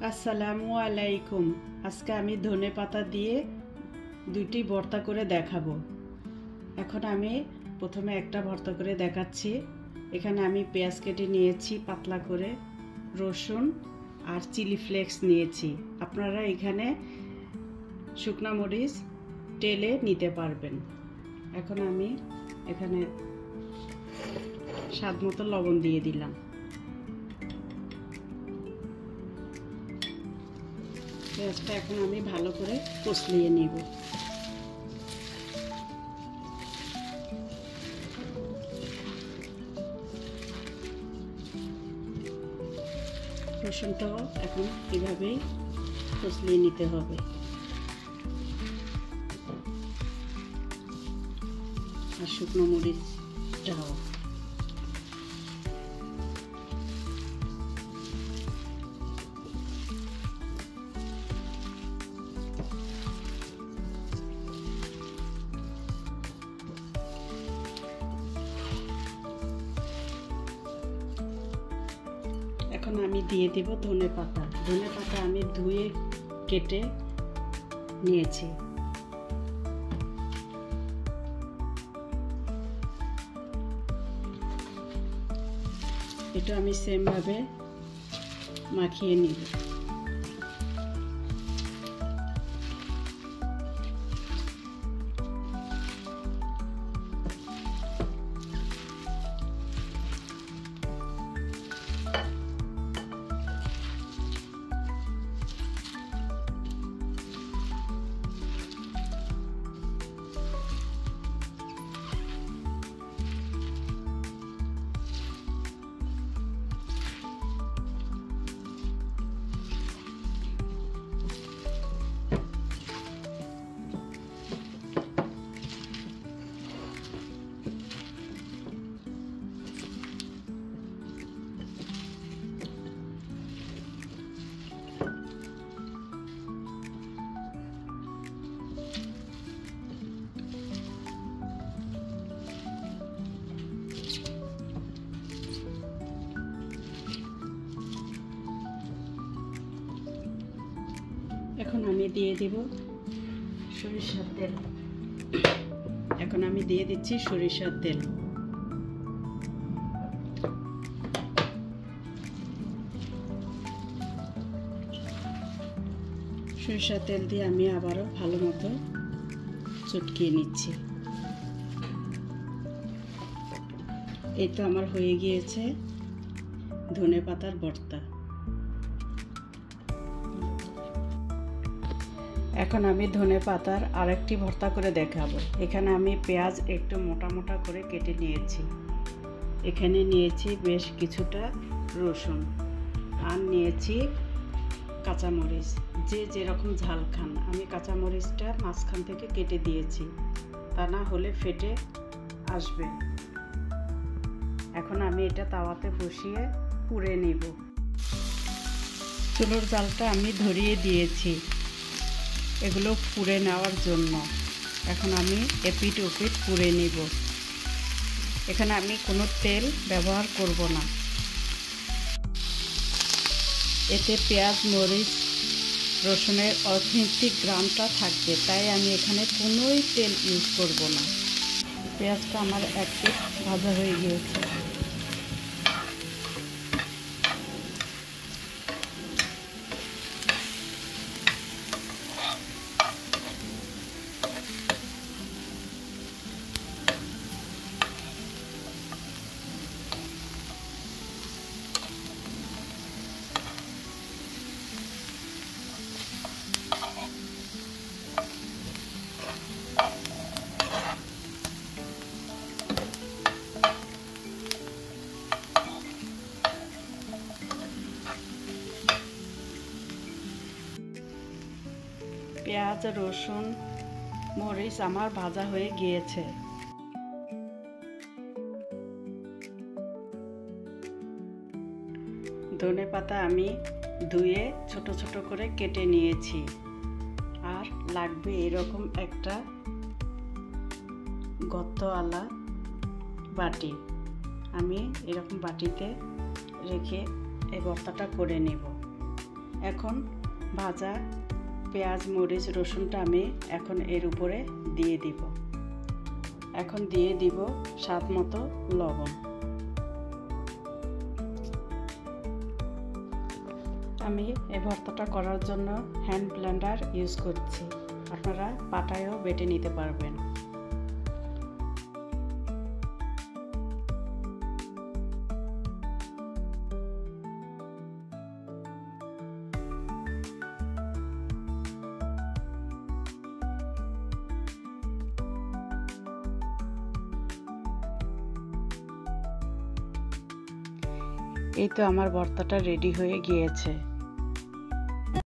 আসসালামু আলাইকুম। আজকে আমি ধনে পাতা দিয়ে দুইটি ভর্তা করে দেখাবো। এখন আমি প্রথমে একটা ভর্তা করে দেখাচ্ছি। এখানে আমি পেঁয়াজ কেটে নিয়েছি পাতলা করে, রসুন আর চিলি ফ্লেক্স নিয়েছি। আপনারা এখানে শুকনা মরিচ টেলে নিতে পারবেন। এখন আমি এখানে স্বাদ মতো লবণ দিয়ে দিলাম। পেঁয়াজটা এখন আমি ভালো করে কষলিয়ে নিব। রসুনটাও এখন এভাবেই কষলিয়ে নিতে হবে। আর শুকনো মরিচটাও। এখন আমি দিয়ে দেব ধনে পাতা। ধনে পাতা আমি ধুয়ে কেটে নিয়েছি। এটা আমি সেম ভাবে মাখিয়ে নিব। এখন আমি দিয়ে দেব সরিষার তেল। এখন আমি দিয়ে দিচ্ছি সরিষার তেল। সরিষার তেল দিয়ে আমি আবারও ভালো মতো চটকিয়ে নিচ্ছি। এই তো আমার হয়ে গিয়েছে ধনে পাতার ভর্তা। এখন আমি ধনে পাতার আরেকটি ভর্তা করে দেখাবো। এখানে আমি পেঁয়াজ একটু মোটা মোটা করে কেটে নিয়েছি। এখানে নিয়েছি বেশ কিছুটা রসুন আর নিয়েছি কাঁচামরিচ। যে যেরকম ঝাল খান, আমি কাঁচামরিচটা মাঝখান থেকে কেটে দিয়েছি, তা না হলে ফেটে আসবে। এখন আমি এটা তাওয়াতে বসিয়ে পুড়ে নেব। চুলোর জালটা আমি ধরিয়ে দিয়েছি এগুলো পুড়ে নেওয়ার জন্য। এখন আমি এপিট ওপিট পুড়ে নিব। এখানে আমি কোনো তেল ব্যবহার করব না। এতে পেঁয়াজ মরিচ রসুনের অথেন্টিক গ্রামটা থাকবে, তাই আমি এখানে কোনোই তেল ইউজ করব না। পেঁয়াজটা আমার এক পিঠ ভাজা হয়ে গিয়েছে। পেঁয়াজ রসুন মরিচ আমার ভাজা হয়ে গিয়েছে। ধনে পাতা আমি ধুয়ে ছোট ছোট করে কেটে নিয়েছি। আর লাগবে এরকম একটা গর্তওয়ালা বাটি। আমি এরকম বাটিতে রেখে এই ভর্তাটা করে নেব। এখন ভাজা পেঁয়াজ মরিচ রসুনটা আমি এখন এর উপরে দিয়ে দিব। এখন দিয়ে দিব স্বাদ মতো লবণ। আমি এই ভর্তাটা করার জন্য হ্যান্ড ব্লেন্ডার ইউজ করছি, আপনারা পাটায়ও বেটে নিতে পারবেন। এই তো আমার ভর্তাটা রেডি হয়ে গিয়েছে।